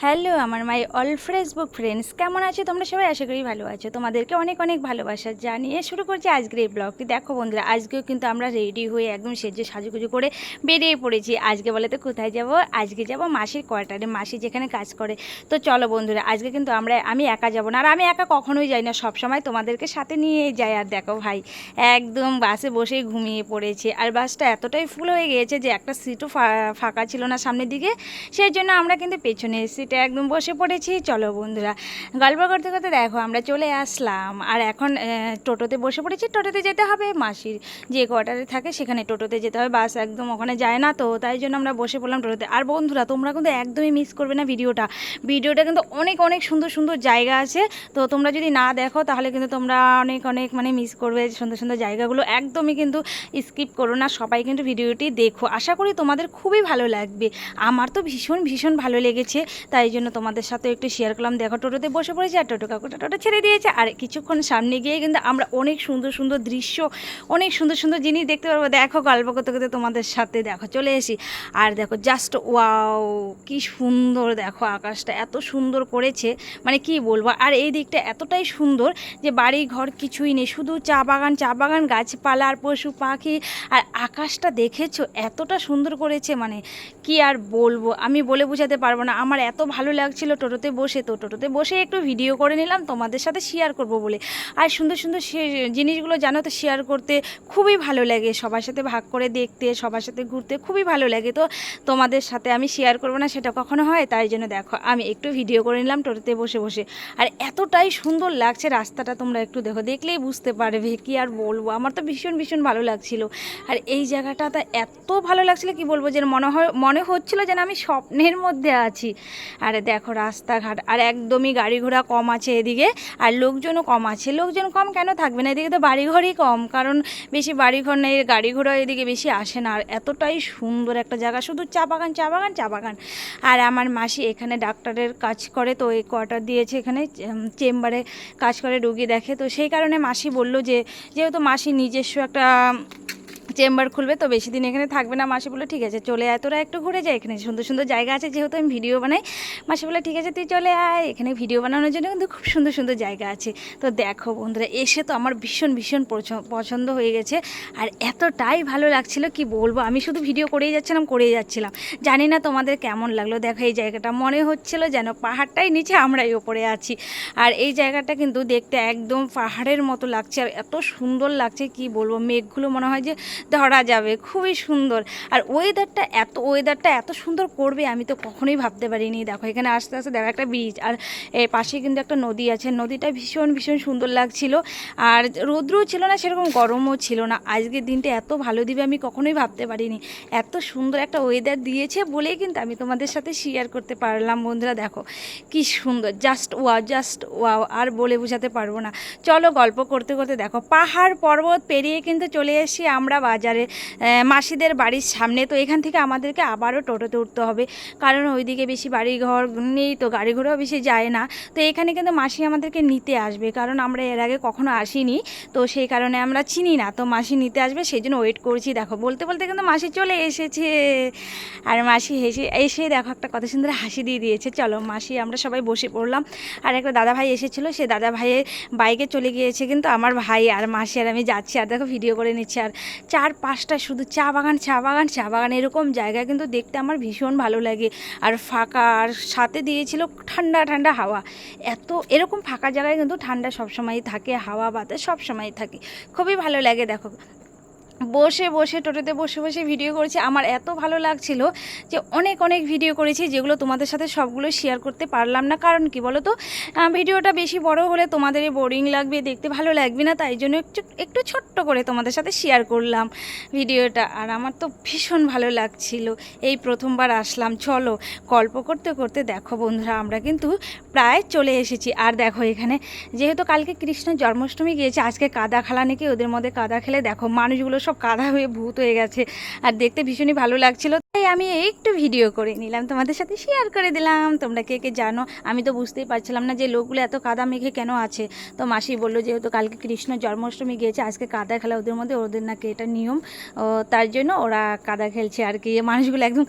Hello আমার my all Facebook friends, কেমন আছো তোমরা সবাই? আশা করি ভালো আছো। তোমাদেরকে অনেক অনেক ভালোবাসা জানিয়ে শুরু করছি আজকের এই ব্লগটি। দেখো বন্ধুরা, আজকেও কিন্তু আমরা রেডি হয়ে একদম সেজে সাজুগুজু করে বেরিয়ে পড়েছি। আজকে বলে তো কোথায় যাব? আজকে যাব মাসির কোয়ার্টারে, মাসি যেখানে কাজ করে। তো চলো বন্ধুরা, আজকে কিন্তু আমি একা যাব না, আর আমি একা কখনোই যাই না, সবসময় তোমাদেরকে সাথে নিয়ে যাই। আর দেখো ভাই একদম বাসে বসেই ঘুমিয়ে পড়েছে, আর বাসটা এতটাই ফুল হয়ে গিয়েছে যে একটা সিটও ফাঁকা ছিল না সামনের দিকে। সেই জন্য আমরা কিন্তু পেছনে সিটে একদম বসে পড়েছি। চলো বন্ধুরা, গল্প করতে করতে দেখো আমরা চলে আসলাম, আর এখন টোটোতে বসে পড়েছি। টোটোতে যেতে হবে, মাসির যে কোয়ার্টারে থাকে সেখানে টোটোতে যেতে হবে, বাস একদম ওখানে যায় না, তো তাই জন্য আমরা বসে পড়লাম টোটোতে। আর বন্ধুরা, তোমরা কিন্তু একদমই মিস করবে না ভিডিওটা। ভিডিওটা কিন্তু অনেক অনেক সুন্দর সুন্দর জায়গা আছে, তো তোমরা যদি না দেখো তাহলে কিন্তু তোমরা অনেক অনেক মিস করবে সুন্দর সুন্দর জায়গাগুলো। একদমই কিন্তু স্কিপ করো না, সবাই কিন্তু ভিডিওটি দেখো। আশা করি তোমাদের খুবই ভালো লাগবে। আমার তো ভীষণ ভীষণ ভালো লেগেছে, তাই জন্য তোমাদের সাথে একটু শেয়ার করলাম। দেখো টোটোতে বসে পড়েছি, আর টোটো কাকুটা টোটো ছেড়ে দিয়েছে, আর কিছুক্ষণ সামনে গিয়ে কিন্তু আমরা অনেক সুন্দর সুন্দর দৃশ্য, অনেক সুন্দর সুন্দর জিনিস দেখতে পারবো। দেখো গল্প করতে করতে তোমাদের সাথে দেখো চলে এসি। আর দেখো জাস্ট ওয়াও, কি সুন্দর! দেখো আকাশটা এত সুন্দর করেছে, কি বলবো। আর এই দিকটা এতটাই সুন্দর যে বাড়ি ঘর কিছুই নেই, শুধু চা বাগান, গাছপালা আর পশু পাখি। আর আকাশটা দেখেছো এতটা সুন্দর করেছে, কি আর বলবো, আমি বলে বোঝাতে পারবো না। আমার এত ভালো লাগছিল টোটোতে বসে, তো টোটোতে বসে একটু ভিডিও করে নিলাম তোমাদের সাথে শেয়ার করব বলে। আর সুন্দর সুন্দর জিনিসগুলো জানো তো, শেয়ার করতে খুবই ভালো লাগে, সবার সাথে ভাগ করে দেখতে, সবার সাথে ঘুরতে খুবই ভালো লাগে। তো তোমাদের সাথে আমি শেয়ার করবো না সেটা কখনো হয়? তাই জন্য দেখো আমি একটু ভিডিও করে নিলাম টোটোতে বসে বসে। আর এতটাই সুন্দর লাগছে রাস্তাটা, তোমরা একটু দেখো, দেখলেই বুঝতে পারবে। কি আর বলবো, আমার তো ভীষণ ভীষণ ভালো লাগছিল। আর এই জায়গাটা এত ভালো লাগছিল, কি বলবো, যে মনে হচ্ছিল যেন আমি স্বপ্নের মধ্যে আছি। আর দেখো রাস্তাঘাট, আর একদমই গাড়ি ঘোড়া কম আছে এদিকে, আর লোকজনও কম আছে। লোকজন কম কেন থাকবে না, এদিকে তো বাড়িঘরই কম, কারণ বেশি বাড়িঘর নেই, গাড়ি ঘোড়া এদিকে বেশি আসে না। আর এতটাই সুন্দর একটা জায়গা, শুধু চা বাগান। আর আমার মাসি এখানে ডাক্তারের কাজ করে, তো এই কোয়ার্টার দিয়েছে, এখানে চেম্বারে কাজ করে, রুগী দেখে। তো সেই কারণে মাসি বলল যে যেহেতু মাসি নিজস্ব একটা চেম্বার খুলবে, তো বেশি দিন এখানে থাকবে না। মাসি বলে ঠিক আছে চলে আয়, তোরা একটু ঘুরে যায়, এখানে সুন্দর সুন্দর জায়গা আছে, যেহেতু আমি ভিডিও বানাই। মাসি বলে ঠিক আছে তুই চলে আয়, এখানে ভিডিও বানানোর জন্য কিন্তু খুব সুন্দর সুন্দর জায়গা আছে। তো দেখো বন্ধুরা, এসে তো আমার ভীষণ ভীষণ পছন্দ হয়ে গেছে, আর এতটাই ভালো লাগছিল, কি বলবো। আমি শুধু ভিডিও করেই যাচ্ছিলাম। জানি না তোমাদের কেমন লাগলো। দেখো এই জায়গাটা মনে হচ্ছিল যেন পাহাড়টাই নিচে, আমরাই ওপরে আছি। আর এই জায়গাটা কিন্তু দেখতে একদম পাহাড়ের মতো লাগছে, আর এত সুন্দর লাগছে, কি বলবো। মেঘগুলো মনে হয় যে ধরা যাবে, খুবই সুন্দর। আর ওয়েদারটা এত সুন্দর করবে আমি তো কখনোই ভাবতে পারিনি। দেখো এখানে আস্তে আস্তে দেখো একটা ব্রিজ, আর এর পাশে কিন্তু একটা নদী আছে, নদীটা ভীষণ ভীষণ সুন্দর লাগছিল। আর রৌদ্রও ছিল না, সেরকম গরমও ছিল না। আজকের দিনটা এত ভালো দিবে আমি কখনোই ভাবতে পারিনি। এত সুন্দর একটা ওয়েদার দিয়েছে বলেই কিন্তু আমি তোমাদের সাথে শেয়ার করতে পারলাম। বন্ধুরা দেখো কি সুন্দর, জাস্ট ওয়াও, আর বলে বোঝাতে পারবো না। চলো গল্প করতে করতে দেখো পাহাড় পর্বত পেরিয়ে কিন্তু চলে এসেছি আমরা বাজারে, মাসিদের বাড়ির সামনে। তো এখান থেকে আমাদেরকে আবারও টোটোতে উঠতে হবে, কারণ ওইদিকে বেশি বাড়িঘর নেই, তো গাড়ি ঘোড়াও বেশি যায় না। তো এখানে কিন্তু মাসি আমাদেরকে নিতে আসবে, কারণ আমরা এর আগে কখনো আসিনি, তো সেই কারণে আমরা চিনি না। তো মাসি নিতে আসবে, সেই জন্য ওয়েট করছি। দেখো বলতে বলতে কিন্তু মাসি চলে এসেছে, আর মাসি এসে দেখো একটা কত সুন্দর হাসি দিয়ে দিয়েছে। চলো মাসি আমরা সবাই বসে পড়লাম। আর একটা দাদা ভাই এসেছিলো, সে দাদা ভাইয়ের বাইকে চলে গিয়েছে, কিন্তু আমার ভাই আর মাসি আর আমি যাচ্ছি, আর দেখো ভিডিও করে নিচ্ছি। আর চারপাশটা শুধু চা বাগান, এরকম জায়গা কিন্তু দেখতে আমার ভীষণ ভালো লাগে। আর ফাঁকা, আর সাথে দিয়েছিল ঠান্ডা ঠান্ডা হাওয়া। এরকম ফাঁকা জায়গায় কিন্তু ঠান্ডা সবসময়ই থাকে, হাওয়া বাতাস সবসময়ই থাকে, খুবই ভালো লাগে। দেখো বসে বসে টোটোতে বসে বসে ভিডিও করেছি, আমার এত ভালো লাগছিল যে অনেক অনেক ভিডিও করেছি, যেগুলো তোমাদের সাথে সবগুলো শেয়ার করতে পারলাম না। কারণ কি বলো তো, ভিডিওটা বেশি বড় হলে তোমাদেরই বোরিং লাগবে, দেখতে ভালো লাগবে না, তাই জন্য একটু ছোট্ট করে তোমাদের সাথে শেয়ার করলাম ভিডিওটা। আর আমার তো ভীষণ ভালো লাগছিল, এই প্রথমবার আসলাম। চলো গল্প করতে করতে দেখো বন্ধুরা আমরা কিন্তু প্রায় চলে এসেছি। আর দেখো এখানে যেহেতু কালকে কৃষ্ণের জন্মাষ্টমী গিয়েছে, আজকে কাদা খেলা নাকি, ওদের মধ্যে কাদা খেলে দেখো মানুষগুলো সব কাদা হয়ে ভূত হয়ে গেছে, আর দেখতে ভীষণই ভালো লাগছিল। তাই আমি একটু ভিডিও করে নিলাম, তোমাদের সাথে শেয়ার করে দিলাম। তোমরা কে কে জানো? আমি তো বুঝতেই পারছিলাম না যে লোকগুলো এত কাদা মেঘে কেন আছে। তো মাসি বললো যেহেতু কালকে কৃষ্ণ জন্মাষ্টমী গিয়েছে, আজকে কাদা খেলা ওদের মধ্যে, ওদের নাকি এটা নিয়ম, তার জন্য ওরা কাদা খেলছে আর কি। মানুষগুলো একদম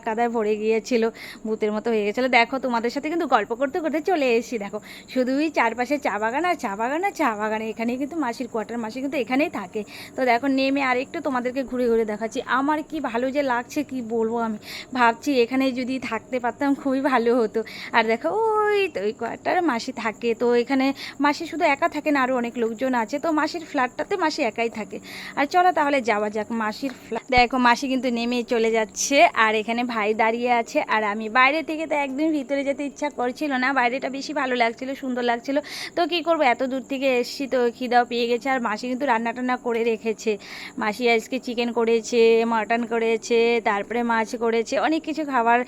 কাদায় ভরে গিয়েছিল, ভূতের মতো হয়ে গেছিলো। দেখো তোমাদের সাথে কিন্তু গল্প করতে করতে চলে এসেছি। দেখো শুধুই চারপাশে চা বাগান আর চা বাগান আর চা বাগানে, এখানেই কিন্তু মাসির কোয়ার্টার, মাসি কিন্তু এখানেই থাকে। তো দেখো নেমে আরেকটু তোমাদেরকে ঘুরে ঘুরে দেখাচ্ছি। আমার কি ভালো যে লাগছে কি বলবো, আমি ভাবছি এখানে যদি থাকতে পারতাম খুবই ভালো হতো। আর দেখো ওই তো ওই কোয়ার্টারে মাসি থাকে। তো এখানে মাসি শুধু একা থাকে না, আরও অনেক লোকজন আছে। তো মাসির ফ্ল্যাটটাতে মাসি একাই থাকে। আর চলো তাহলে যাওয়া যাক মাসির ফ্ল্যাট। দেখো মাসি কিন্তু নেমে চলে যাচ্ছে, আর এখানে ভাই দাঁড়িয়ে আছে। আর আমি বাইরে থেকে তো একদম ভিতরে যেতে ইচ্ছা করছিল না, বাইরেটা বেশি ভালো লাগছিল, সুন্দর লাগছিল। তো কি করব, এত দূর থেকে এসেছি তো খিদাও পেয়ে গেছে। আর মাসি কিন্তু রান্না টান্না করে রেখেছে। মাসি আজকে চিকেন করেছে, মাটন করেছে, তারপরে মাছ করেছে, অনেক কিছু খাবার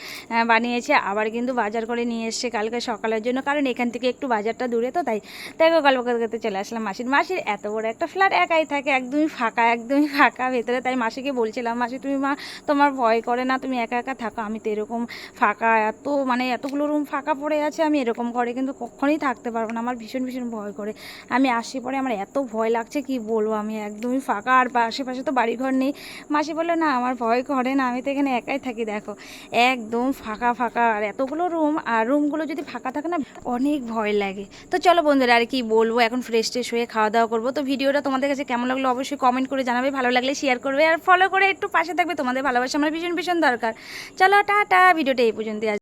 বানিয়েছে। আবার কিন্তু বাজার করে নিয়ে এসছে কালকে সকালের জন্য, কারণ এখান থেকে একটু বাজারটা দূরে। তো তাই দেখো গল্প করতে করতে চলে আসলাম মাসির এত বড় একটা ফ্ল্যাট, একাই থাকে, একদমই ফাঁকা ভেতরে। তাই মাসিকে বলছিলাম, মাসি তুমি তোমার ভয় করে না, তুমি একা একা থাকো? আমি তো এরকম ফাঁকা, এতগুলো রুম ফাঁকা পড়ে আছে, আমি এরকম ঘরে কিন্তু কখনোই থাকতে পারবো না, আমার ভীষণ ভীষণ ভয় করে। আমি আসি পরে আমার এত ভয় লাগছে কি বলবো, আমি একদমই ফাঁকা, আর আশেপাশে তো বাড়িঘর নেই। মাসি বললো না আমার ভয় করে না, আমি তো এখানে একাই থাকি। দেখো একদম ফাঁকা ফাঁকা, আর এতগুলো রুম, আর রুমগুলো যদি ফাঁকা থাকে না অনেক ভয় লাগে। তো চলো বন্ধুরা, আর কি বলবো, এখন ফ্রেশ ট্রেশ হয়ে খাওয়া দাওয়া করবো। তো ভিডিওটা তোমাদের কাছে কেমন লাগলো অবশ্যই কমেন্ট করে জানাবে, ভালো লাগলে শেয়ার করবে, আর ফলো করে একটু পাশে থাকবে। তোমাদের ভালোবাসা আমার ভীষণ ভীষণ দরকার। চলো টাটা, ভিডিওটা এই পর্যন্ত।